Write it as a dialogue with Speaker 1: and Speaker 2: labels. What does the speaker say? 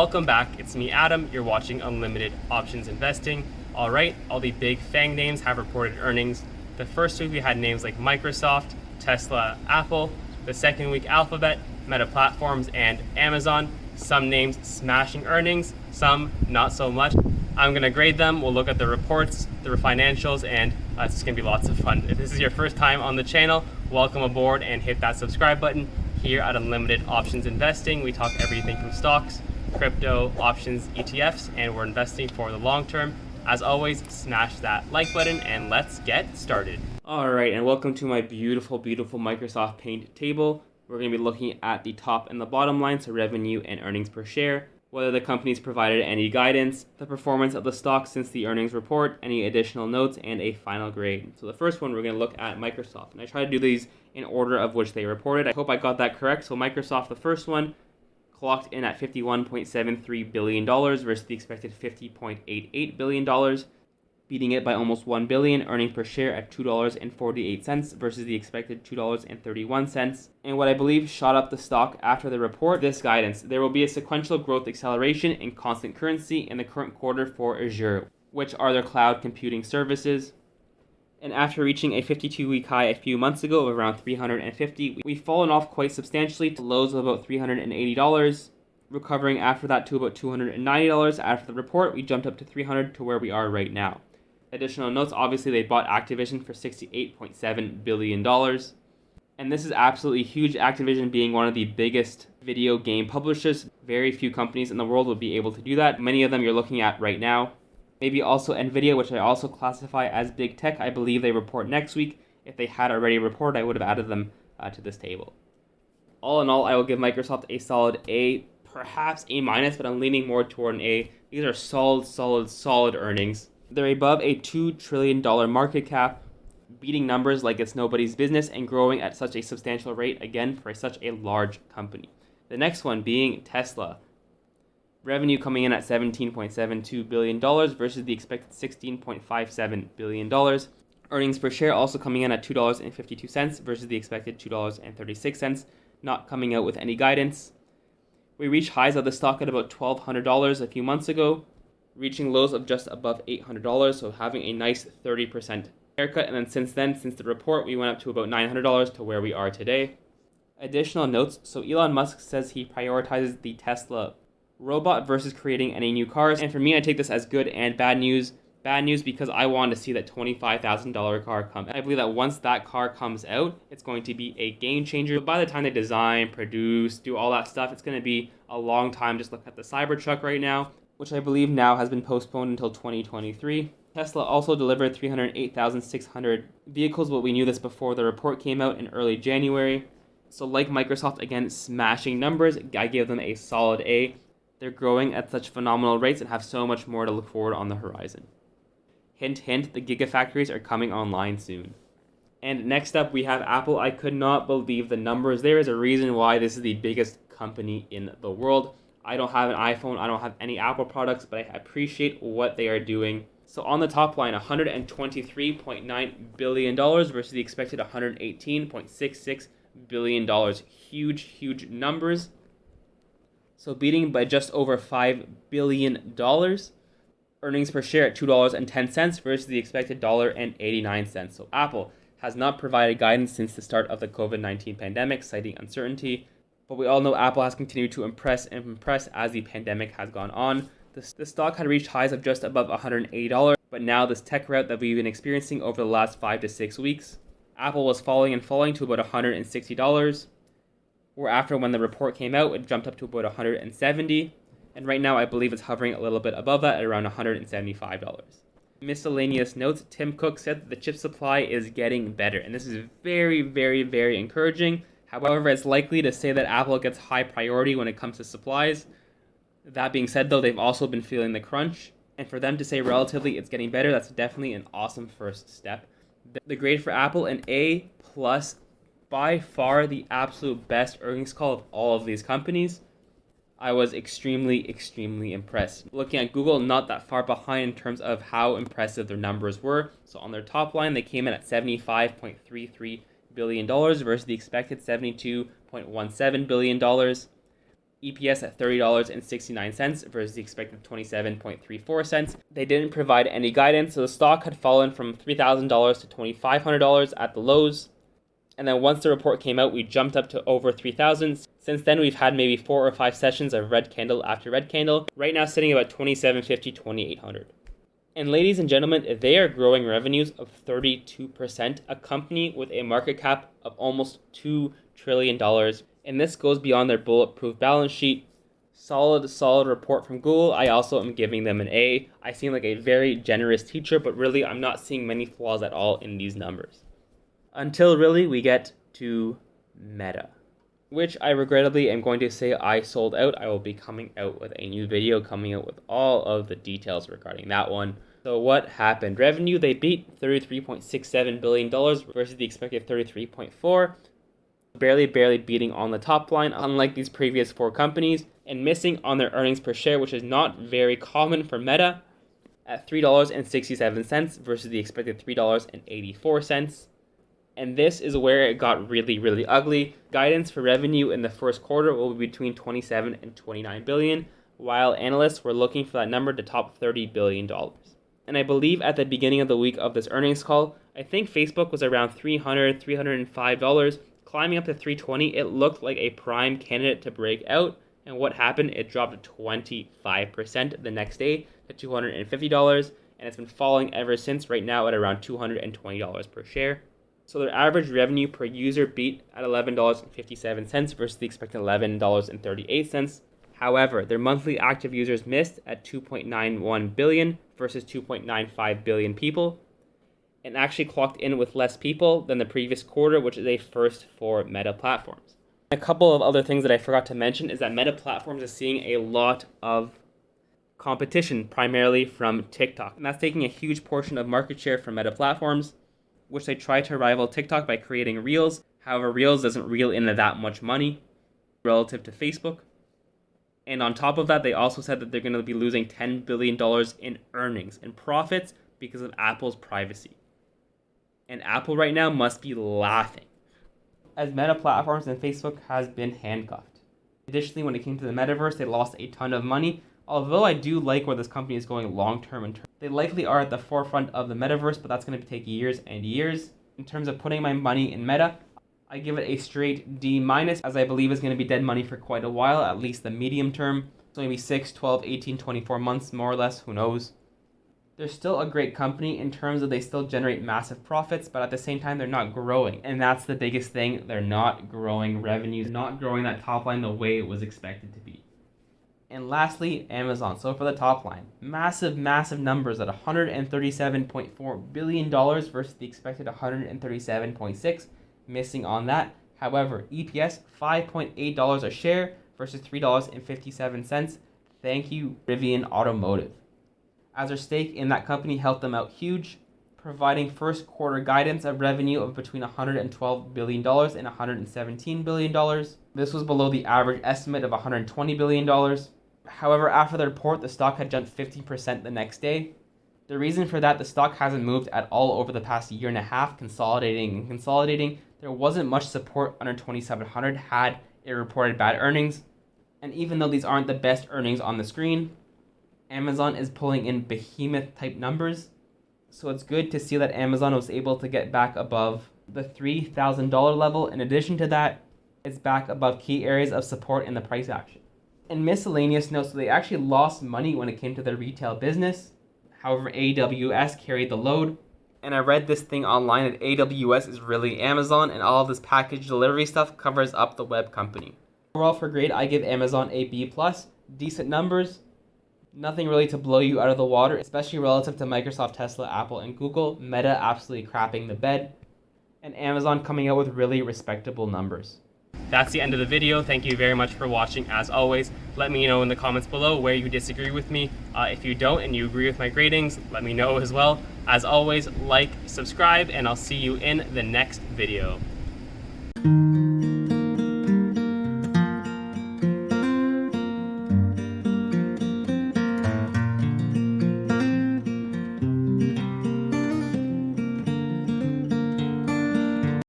Speaker 1: Welcome back, it's me Adam, you're watching Unlimited Options Investing. Alright, all the big FAANG names have reported earnings. The first week we had names like Microsoft, Tesla, Apple. The second week Alphabet, Meta Platforms, and Amazon. Some names smashing earnings, some not so much. I'm going to grade them, we'll look at the reports, the financials, and it's going to be lots of fun. If this is your first time on the channel, welcome aboard and hit that subscribe button. Here at Unlimited Options Investing, we talk everything from stocks, crypto, options, ETFs, and we're investing for the long term. As always, smash that like button and let's get started. Alright, and welcome to my beautiful Microsoft Paint table. We're going to be looking at the top and the bottom line, so revenue and earnings per share, whether the company's provided any guidance, the performance of the stock since the earnings report, any additional notes, and a final grade. So the first one, we're going to look at Microsoft. And I try to do these in order of which they reported. I hope I got that correct. So Microsoft, the first one, clocked in at $51.73 billion versus the expected $50.88 billion, beating it by almost $1 billion, earnings per share at $2.48 versus the expected $2.31. And what I believe shot up the stock after the report, this guidance. There will be a sequential growth acceleration in constant currency in the current quarter for Azure, which are their cloud computing services. And after reaching a 52-week high a few months ago of around $350, we've fallen off quite substantially to lows of about $380, recovering after that to about $290. After the report, we jumped up to $300 to where we are right now. Additional notes, obviously they bought Activision for $68.7 billion. And this is absolutely huge, Activision being one of the biggest video game publishers. Very few companies in the world would be able to do that. Many of them you're looking at right now. Maybe also Nvidia, which I also classify as big tech. I believe they report next week. If they had already reported, I would have added them to this table. All in all, I will give Microsoft a solid A, perhaps A-, but I'm leaning more toward an A. These are solid earnings. They're above a $2 trillion market cap, beating numbers like it's nobody's business and growing at such a substantial rate, again, for such a large company. The next one being Tesla. Revenue coming in at $17.72 billion versus the expected $16.57 billion. Earnings per share also coming in at $2.52 versus the expected $2.36, not coming out with any guidance. We reached highs of the stock at about $1,200 a few months ago, reaching lows of just above $800, so having a nice 30% haircut. And then, since the report, we went up to about $900 to where we are today. Additional notes, so Elon Musk says he prioritizes the Tesla robot versus creating any new cars. And for me, I take this as good and bad news. Bad news because I want to see that $25,000 car come. And I believe that once that car comes out, it's going to be a game changer. But by the time they design, produce, do all that stuff, it's going to be a long time. Just look at the Cybertruck right now, which I believe now has been postponed until 2023. Tesla also delivered 308,600 vehicles, but we knew this before the report came out in early January. So like Microsoft, again, smashing numbers, I give them a solid A. They're growing at such phenomenal rates and have so much more to look forward on the horizon. Hint, hint, the gigafactories are coming online soon. And next up, we have Apple. I could not believe the numbers. There is a reason why this is the biggest company in the world. I don't have an iPhone. I don't have any Apple products, but I appreciate what they are doing. So on the top line, $123.9 billion versus the expected $118.66 billion. Huge numbers. So beating by just over $5 billion. Earnings per share at $2.10 versus the expected $1.89. So Apple has not provided guidance since the start of the COVID-19 pandemic, citing uncertainty. But we all know Apple has continued to impress as the pandemic has gone on. The stock had reached highs of just above $180, but now this tech rout that we've been experiencing over the last 5 to 6 weeks, Apple was falling to about $160. Or after when the report came out, it jumped up to about $170. And right now, I believe it's hovering a little bit above that at around $175. Miscellaneous notes, Tim Cook said that the chip supply is getting better. And this is very encouraging. However, it's likely to say that Apple gets high priority when it comes to supplies. That being said, though, they've also been feeling the crunch. And for them to say relatively it's getting better, that's definitely an awesome first step. The grade for Apple, an A+, by far the absolute best earnings call of all of these companies. I was extremely impressed. Looking at Google, not that far behind in terms of how impressive their numbers were. So on their top line, they came in at $75.33 billion versus the expected $72.17 billion. EPS at $30.69 versus the expected 27.34 cents. They didn't provide any guidance, so the stock had fallen from $3,000 to $2,500 at the lows. And then once the report came out, we jumped up to over 3,000. Since then, we've had maybe 4 or 5 sessions of red candle after red candle. Right now, sitting about 2,750, 2,800. And ladies and gentlemen, they are growing revenues of 32%, a company with a market cap of almost $2 trillion. And this goes beyond their bulletproof balance sheet. Solid report from Google. I also am giving them an A. I seem like a very generous teacher, but really I'm not seeing many flaws at all in these numbers. Until really we get to Meta, which I regrettably am going to say I sold out. I will be coming out with a new video coming out with all of the details regarding that one. So what happened? Revenue, they beat $33.67 billion versus the expected $33.4. Barely beating on the top line, unlike these previous 4 companies, and missing on their earnings per share, which is not very common for Meta, at $3.67 versus the expected $3.84. And this is where it got really ugly. Guidance for revenue in the first quarter will be between 27 and 29 billion, while analysts were looking for that number to top $30 billion. And I believe at the beginning of the week of this earnings call, I think Facebook was around $300, $305, climbing up to $320. It looked like a prime candidate to break out. And what happened? It dropped 25% the next day to $250, and it's been falling ever since, right now at around $220 per share. So their average revenue per user beat at $11.57 versus the expected $11.38. However, their monthly active users missed at 2.91 billion versus 2.95 billion people, and actually clocked in with less people than the previous quarter, which is a first for Meta Platforms. A couple of other things that I forgot to mention is that Meta Platforms is seeing a lot of competition, primarily from TikTok, and that's taking a huge portion of market share from Meta Platforms, which they try to rival TikTok by creating Reels. However, Reels doesn't reel in that much money relative to Facebook. And on top of that, they also said that they're going to be losing $10 billion in earnings and profits because of Apple's privacy. And Apple right now must be laughing, as Meta Platforms and Facebook has been handcuffed. Additionally, when it came to the metaverse, they lost a ton of money. Although I do like where this company is going long-term, they likely are at the forefront of the metaverse, but that's going to take years and years. In terms of putting my money in Meta, I give it a straight D-, as I believe it's going to be dead money for quite a while, at least the medium term. So maybe 6, 12, 18, 24 months, more or less, who knows. They're still a great company in terms of they still generate massive profits, but at the same time, they're not growing. And that's the biggest thing. They're not growing revenues, not growing that top line the way it was expected to be. And lastly, Amazon. So for the top line, massive numbers at $137.4 billion versus the expected $137.6, missing on that. However, EPS, $5.8 a share versus $3.57. Thank you, Rivian Automotive, as their stake in that company helped them out huge, providing first quarter guidance of revenue of between $112 billion and $117 billion. This was below the average estimate of $120 billion. However, after the report, the stock had jumped 50% the next day. The reason for that, the stock hasn't moved at all over the past year and a half, consolidating. There wasn't much support under 2,700 had it reported bad earnings. And even though these aren't the best earnings on the screen, Amazon is pulling in behemoth type numbers. So it's good to see that Amazon was able to get back above the $3,000 level. In addition to that, it's back above key areas of support in the price action. And miscellaneous notes, so they actually lost money when it came to their retail business. However, AWS carried the load. And I read this thing online that AWS is really Amazon, and all of this package delivery stuff covers up the web company. Overall for grade, I give Amazon a B+. Decent numbers. Nothing really to blow you out of the water, especially relative to Microsoft, Tesla, Apple, and Google. Meta absolutely crapping the bed. And Amazon coming out with really respectable numbers. That's the end of the video. Thank you very much for watching. As always, let me know in the comments below where you disagree with me. If you don't and you agree with my gradings, let me know as well. As always, like, subscribe, and I'll see you in the next video.